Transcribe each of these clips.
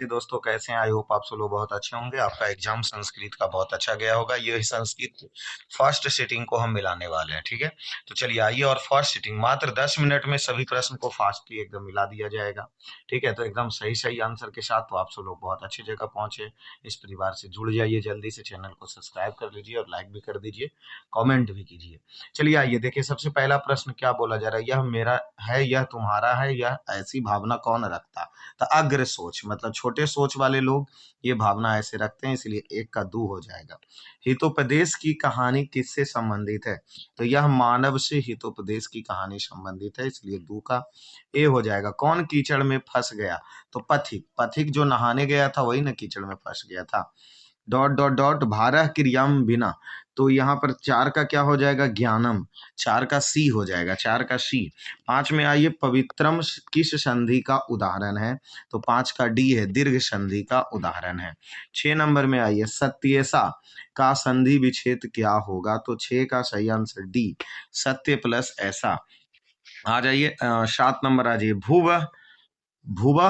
जी दोस्तों, कैसे हैं? आई होप आप सब लोग बहुत अच्छे होंगे। आपका एग्जाम संस्कृत का बहुत अच्छा गया होगा। ये संस्कृत फर्स्ट सिटिंग को हम मिलाने वाले हैं, ठीक है। तो चलिए आइए, और फर्स्ट सिटिंग मात्र 10 मिनट में सभी प्रश्न को फास्टली एकदम मिला दिया जाएगा, ठीक है। तो एकदम सही सही आंसर के साथ तो आप सब लोग बहुत अच्छी जगह पहुंचे। इस परिवार से जुड़ जाइए, जल्दी से चैनल को सब्सक्राइब कर लीजिए और लाइक भी कर दीजिए, कॉमेंट भी कीजिए। चलिए आइए देखिए, सबसे पहला प्रश्न क्या बोला जा रहा है। यह मेरा है, यह तुम्हारा है, यह ऐसी भावना कौन रखता। तो अग्र सोच मतलब छोटे सोच वाले लोग ये भावना ऐसे रखते हैं, इसलिए एक का दो हो जाएगा। हितोपदेश की कहानी किससे संबंधित है। तो यह मानव से हितोपदेश की कहानी संबंधित है, इसलिए दो का ए हो जाएगा। कौन कीचड़ में फंस गया। तो पथिक, पथिक जो नहाने गया था वही ना कीचड़ में फंस गया था। डॉट डॉट डॉट भारह क्रियाम बिना। तो यहाँ पर चार का क्या हो जाएगा, ज्ञानम। चार का सी हो जाएगा, चार का सी। पांच में आइए, पवित्रम किस संधि का उदाहरण है। तो पांच का डी है, दीर्घ संधि का उदाहरण है। 6 नंबर में आइए, सत्यसा का संधि विच्छेद क्या होगा। तो 6 का सही आंसर डी, सत्य प्लस ऐसा। आ जाइए 7 नंबर आ जाइए, भूव भुव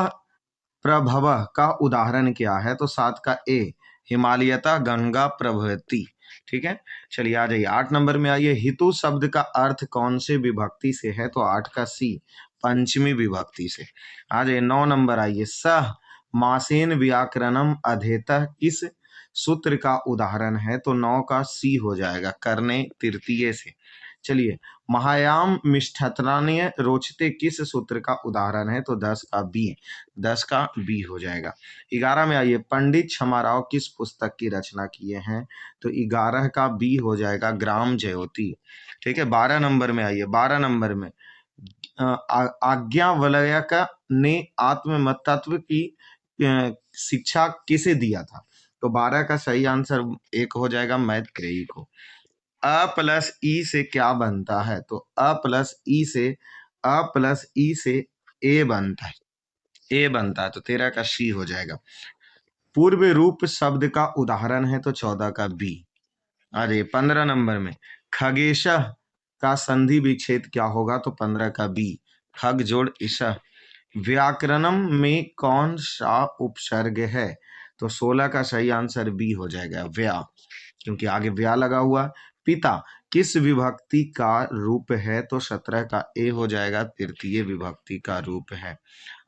प्रभव का उदाहरण क्या है। तो 7 का ए, हिमालयता गंगा प्रभवती, ठीक है। चलिए आ जाइए 8 नंबर में आइए, हितु शब्द का अर्थ कौन से विभक्ति से है। तो 8 का सी, पंचमी विभक्ति से। आ जाइए 9 नंबर आइए, सह मासेन व्याकरणम अधेतः किस सूत्र का उदाहरण है। तो 9 का सी हो जाएगा, करने तृतीय से। चलिए, महायाम मिष्ठत्रान्य रोचते किस सूत्र का उदाहरण है। तो 10 का बी, 10 का बी हो जाएगा। 11 में आइए, पंडित क्षमाराव किस पुस्तक की रचना किए हैं। तो 11 का बी हो जाएगा, ग्राम ज्योति, ठीक है। 12 नंबर में आइए, 12 नंबर में आज्ञावल्क्य ने आत्मतत्व की शिक्षा किसे दिया था। तो 12 का सही आंसर एक हो जाएगा, मैत्रेयी को। अ प्लस ई से क्या बनता है। तो अ प्लस ई से, अ प्लस ई से ए बनता है, ए बनता है। तो 13 का सी हो जाएगा। पूर्व रूप शब्द का उदाहरण है। तो 14 का बी। अरे 15 नंबर में, खगेश का संधि विच्छेद क्या होगा। तो 15 का बी, खग जोड़ ईश। व्याकरणम में कौन सा उपसर्ग है। तो 16 का सही आंसर बी हो जाएगा, व्या, क्योंकि आगे व्या लगा हुआ। पिता किस विभक्ति का रूप है। तो 17 का ए हो जाएगा, तृतीय विभक्ति का रूप है।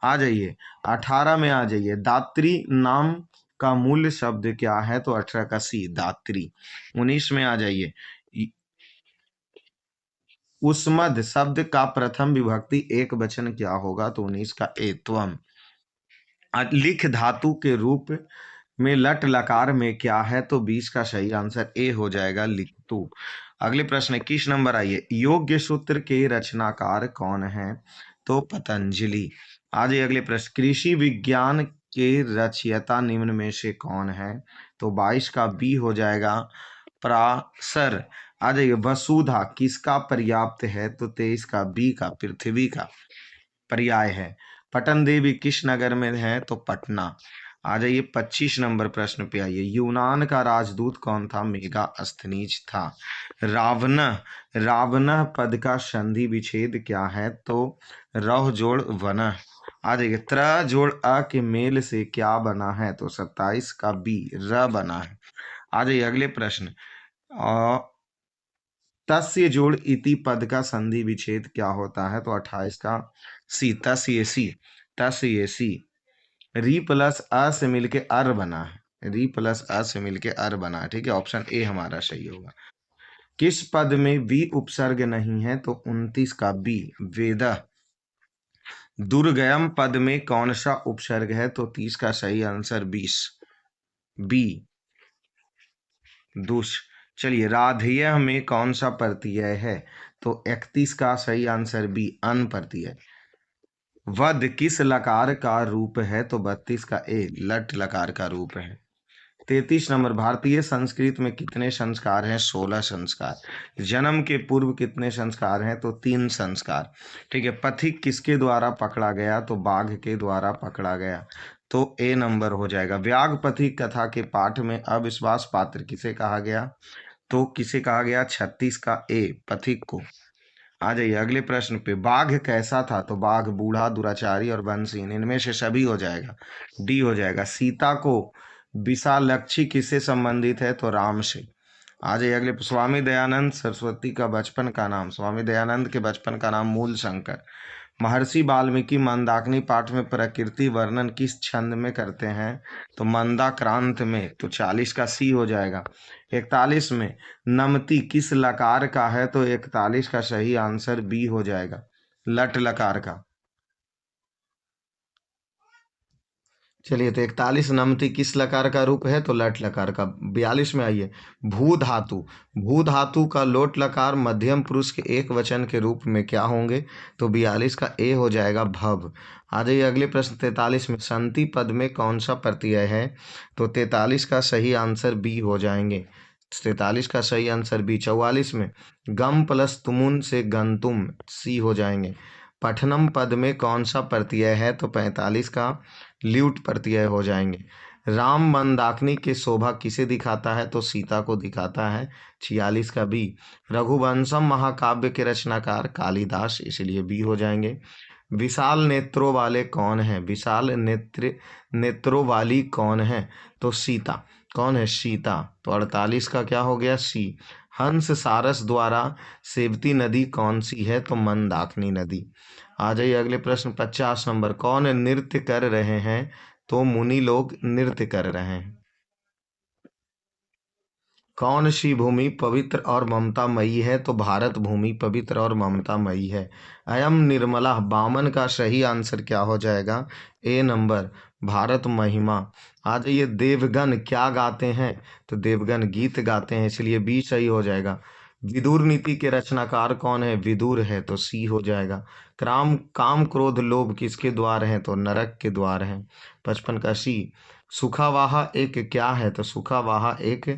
आ जाइए 18 में आ जाइए, दात्री नाम का मूल शब्द क्या है। तो 18 का सी, दात्री। 19 में आ जाइए, उस्मद शब्द का प्रथम विभक्ति एक वचन क्या होगा। तो 19 का ए, त्वम। लिख धातु के रूप में लट लकार में क्या है। तो 20 का सही आंसर ए हो जाएगा, लिखतु। अगले प्रश्न 21 नंबर आइए, योग्य सूत्र के रचनाकार कौन है। तो पतंजलि। आज अगले प्रश्न, कृषि विज्ञान के रचयिता निम्न में से कौन है। तो 22 का बी हो जाएगा, पराशर। आ जाइए, वसुधा किसका पर्याप्त है। तो 23 का बी का, पृथ्वी का पर्याय है। पटन देवी किस नगर में है। तो पटना। आ जाइए 25 नंबर प्रश्न पे आइए, यूनान का राजदूत कौन था। मेगास्थनीज था। रावण, रावण पद का संधि विच्छेद क्या है। तो रह जोड़ वन। आ जाइए, त्र जोड़ अ के मेल से क्या बना है। तो 27 का बी, र बना है। आ जाइए अगले प्रश्न, तस्य जोड़ इति पद का संधि विच्छेद क्या होता है। तो 28 का सी, तस्य सी, तस्य सी। री प्लस अ से मिलके अर बना है, री प्लस अ से मिलके अर बना है, ठीक है। ऑप्शन ए हमारा सही होगा। किस पद में वी उपसर्ग नहीं है। तो 29 का बी, वेद। दुर्गम पद में कौन सा उपसर्ग है। तो 30 का सही आंसर 20, बी, दुष। चलिए, राधेय में कौन सा प्रत्यय है। तो 31 का सही आंसर बी, अन प्रत्यय। वध किस लकार का रूप है। तो 32 का ए, लट लकार का रूप है। 33 नंबर, भारतीय संस्कृत में कितने संस्कार हैं। 16 संस्कार। जन्म के पूर्व कितने संस्कार हैं। तो 3 संस्कार, ठीक है। पथिक किसके द्वारा पकड़ा गया। तो बाघ के द्वारा पकड़ा गया। तो ए नंबर हो जाएगा। व्याग पथिक कथा के पाठ में अविश्वास पात्र किसे कहा गया। तो किसे कहा गया, 36 का ए, पथिक को। आ जाइए अगले प्रश्न पे। बाघ कैसा था? तो बाघ बूढ़ा, दुराचारी और वंशीन, इनमें से सभी हो जाएगा, डी हो जाएगा। सीता को विशालक्षी किससे संबंधित है? तो राम से। आ जाइए अगले। स्वामी दयानंद सरस्वती का बचपन का नाम। स्वामी दयानंद के बचपन का नाम मूल शंकर। महर्षि वाल्मीकि मंदाकिनी पाठ में प्रकृति वर्णन किस छंद में करते हैं? तो मंदाक्रांत में। तो 40 का सी हो जाएगा। 41 में नमति किस लकार का है? तो 41 का सही आंसर बी हो जाएगा, लट लकार का। चलिए, तो 41 नमति किस लकार का रूप है? तो लट लकार का। 42 में आइए। भू धातु। भू धातु का लोट लकार मध्यम पुरुष के एक वचन के रूप में क्या होंगे? तो 42 का ए हो जाएगा, भव। आ जाइए अगले प्रश्न 43 में। संति पद में कौन सा प्रत्यय है? तो 43 का सही आंसर बी हो जाएंगे। 43 का सही आंसर बी। 44 में गम प्लस तुमुन से गंतुम, सी हो जाएंगे। पठनम पद में कौन सा प्रत्यय है? तो 45 का ल्यूट प्रत्यय हो जाएंगे। राम मंदाकिनी की शोभा किसे दिखाता है? तो सीता को दिखाता है, 46 का बी। रघुवंशम महाकाव्य के रचनाकार कालिदास, इसलिए बी हो जाएंगे। विशाल नेत्रों वाले कौन है? विशाल नेत्रों वाली कौन है? तो सीता। कौन है? सीता। तो 48 का क्या हो गया? सी। हंस सारस द्वारा सेवती नदी कौन सी है? तो मंदाकिनी नदी। आ जाइए अगले प्रश्न 50 नंबर। कौन नृत्य कर रहे हैं? तो मुनि लोग नृत्य कर रहे हैं। कौन सी भूमि पवित्र और ममतामयी है? तो भारत भूमि पवित्र और ममतामयी है। अयम निर्मला 52 का सही आंसर क्या हो जाएगा? ए नंबर, भारत महिमा। आ जाइए। देवगण क्या गाते हैं? तो देवगण गीत गाते हैं, इसलिए बी सही हो जाएगा। विदुर नीति के रचनाकार कौन है? विदुर है, तो सी हो जाएगा। काम क्रोध लोभ किसके द्वार हैं? तो नरक के द्वार हैं, 55 का सी। सुखावाहा एक क्या है? तो सुखावाहा एक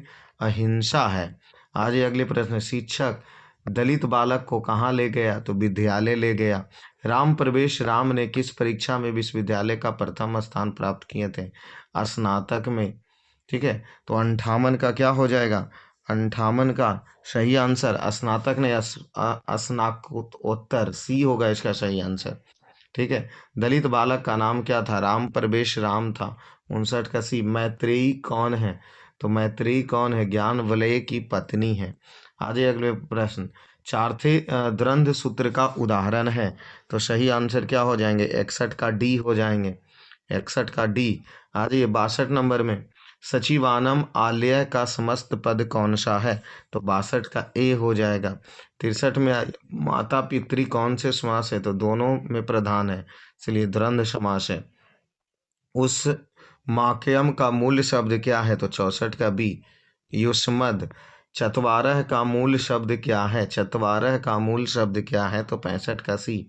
अहिंसा है। आज ये अगले प्रश्न। शिक्षक दलित बालक को कहाँ ले गया? तो विद्यालय ले गया। राम प्रवेश राम ने किस परीक्षा में विश्वविद्यालय का प्रथम स्थान प्राप्त किए थे? स्नातक में। ठीक है, तो 58 का क्या हो जाएगा? 58 का सही आंसर स्नातक ने स्नातकोत्तर, सी होगा इसका सही आंसर। ठीक है। दलित बालक का नाम क्या था? राम प्रवेश राम था, 59 का सी। मैत्रेयी कौन है? तो मैत्रेयी कौन है? ज्ञान वलय की पत्नी है। आगे अगले प्रश्न। चारथे द्वंद्व सूत्र का उदाहरण है, तो सही आंसर क्या हो जाएंगे? 61 का डी हो जाएंगे, 61 का डी। आगे 62 नंबर में सचिवानम आलय का समस्त पद कौन सा है? तो 62 का ए हो जाएगा। 63 में माता पितृ कौन से समास है? तो दोनों में प्रधान है, इसलिए द्वंद्व समास है। उस माकयम का मूल शब्द क्या है? तो 64 का बी, युष्मद। चतवारह का मूल शब्द क्या है? चतवारह का मूल शब्द क्या है? तो 65 का सी,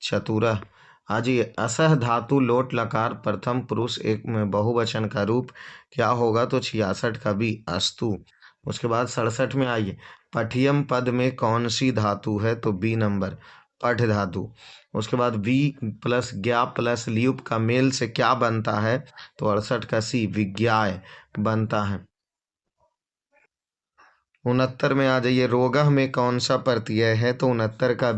चतुरः। हाँ जी। असह धातु लोट लकार प्रथम पुरुष एक में बहुवचन का रूप क्या होगा? तो 66 का बी, अस्तु। उसके बाद 67 में आइए। पठियम पद में कौन सी धातु है? तो बी नंबर, पठ धातु। उसके बाद वी प्लस ज्ञा प्लस ल्यूप का मेल से क्या बनता है? तो 68 का सी, विज्ञाय बनता है। 69 में आ जाइए। रोगह में कौन सा प्रत्यय है? तो 69 का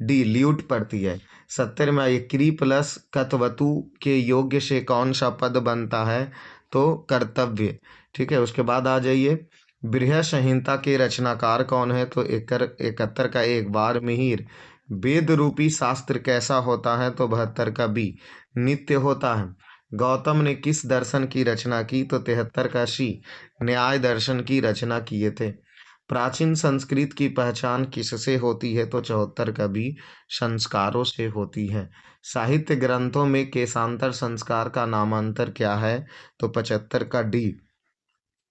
डी, ल्यूट प्रत्यय। 70 में आइए। क्री प्लस कतवतु के योग्य से कौन सा पद बनता है? तो कर्तव्य। ठीक है। उसके बाद आ जाइए। बृहद संहिता के रचनाकार कौन है? तो 71 का एक बार मिहिर। वेद रूपी शास्त्र कैसा होता है? तो 72 का बी, नित्य होता है। गौतम ने किस दर्शन की रचना की? तो 73 का सी, न्याय दर्शन की रचना किए थे। प्राचीन संस्कृत की पहचान किससे होती है? तो 74 का बी, संस्कारों से होती है। साहित्य ग्रंथों में केशांतर संस्कार का नामांतर क्या है? तो 75 का डी,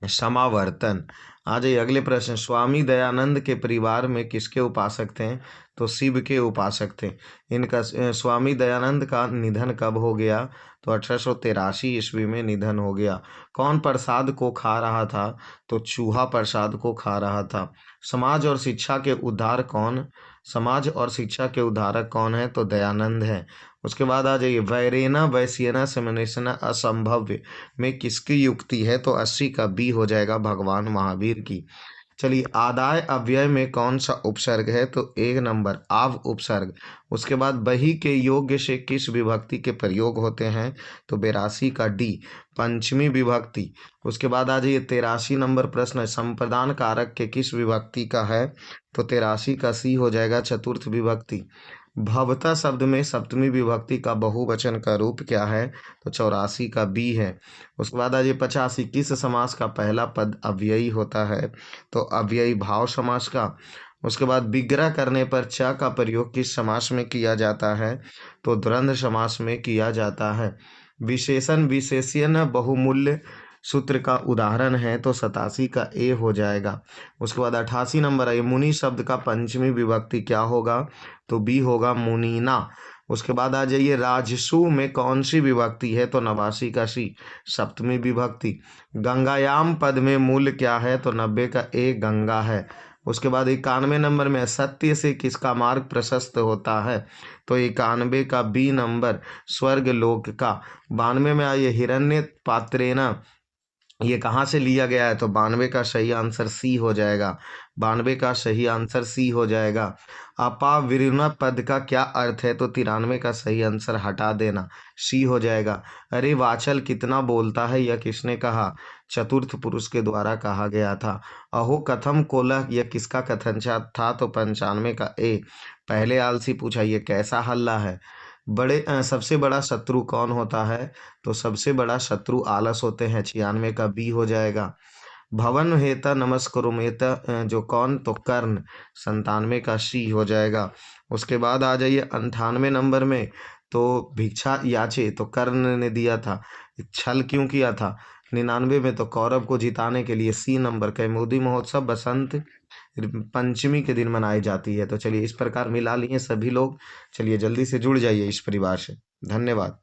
समावर्तन। आ जाइए अगले प्रश्न। स्वामी दयानंद के परिवार में किसके उपासक थे? तो शिव के उपासक थे। इनका स्वामी दयानंद का निधन कब हो गया? तो 1883 ईस्वी में निधन हो गया। कौन प्रसाद को खा रहा था? तो चूहा प्रसाद को खा रहा था। समाज और शिक्षा के उद्धार कौन समाज और शिक्षा के उद्धारक कौन है? तो दयानंद है। उसके बाद आ जाइए। वैरेना वैश्यना समनेसना असंभव्य में किसकी युक्ति है? तो 80 का बी हो जाएगा, भगवान महावीर की। चलिए, आदाय अव्यय में कौन सा उपसर्ग है? तो 1 नंबर आव उपसर्ग। उसके बाद बही के योग्य से किस विभक्ति के प्रयोग होते हैं? तो 82 का डी, पंचमी विभक्ति। उसके बाद आ जाइए 83 नंबर प्रश्न, संप्रदान कारक के किस विभक्ति का है? तो 83 का सी हो जाएगा, चतुर्थ विभक्ति। भवता शब्द में सप्तमी विभक्ति का बहुवचन का रूप क्या है? तो 84 का बी है। उसके बाद आ जाइए 85, किस समास का पहला पद अव्ययी होता है? तो अव्ययी भाव समास का। उसके बाद विग्रह करने पर च का प्रयोग किस समास में किया जाता है? तो द्वंद्व समास में किया जाता है। विशेषण विशेष्यन बहुमूल्य सूत्र का उदाहरण है, तो 87 का ए हो जाएगा। उसके बाद 88 नंबर है, मुनि शब्द का पंचमी विभक्ति क्या होगा? तो बी होगा, मुनीना। उसके बाद आ जाइए, राजसु में कौन सी विभक्ति है? तो 89 का सी, सप्तमी विभक्ति। गंगायाम पद में मूल क्या है? तो 90 का ए, गंगा है। उसके बाद 91 नंबर में, सत्य से किसका मार्ग प्रशस्त होता है? तो 91 का बी नंबर, स्वर्ग लोक का। 92 में आइए, हिरण्य पात्रेना, ये कहाँ से लिया गया है? तो 92 का सही आंसर सी हो जाएगा। 92 का सही आंसर सी हो जाएगा। अपाविरुण पद का क्या अर्थ है? तो 93 का सही आंसर हटा देना, सी हो जाएगा। अरे वाचल कितना बोलता है, यह किसने कहा? चतुर्थ पुरुष के द्वारा कहा गया था। अहो कथम कोलह, यह किसका कथन था? तो 95 का ए, पहले आलसी पूछा, ये कैसा हल्ला है? सबसे बड़ा शत्रु कौन होता है? तो सबसे बड़ा शत्रु आलस होते हैं, 96 का बी हो जाएगा। भवन हेता नमस्कुरुमेता जो कौन? तो कर्ण, 97 का सी हो जाएगा। उसके बाद आ जाइए 98 नंबर में, तो भिक्षा याचे, तो कर्ण ने दिया था। छल क्यों किया था? 99 में तो कौरव को जिताने के लिए। सी नंबर, कैमोदी महोत्सव बसंत पंचमी के दिन मनाई जाती है। तो चलिए, इस प्रकार मिला लिए सभी लोग। चलिए जल्दी से जुड़ जाइए इस परिवार से। धन्यवाद।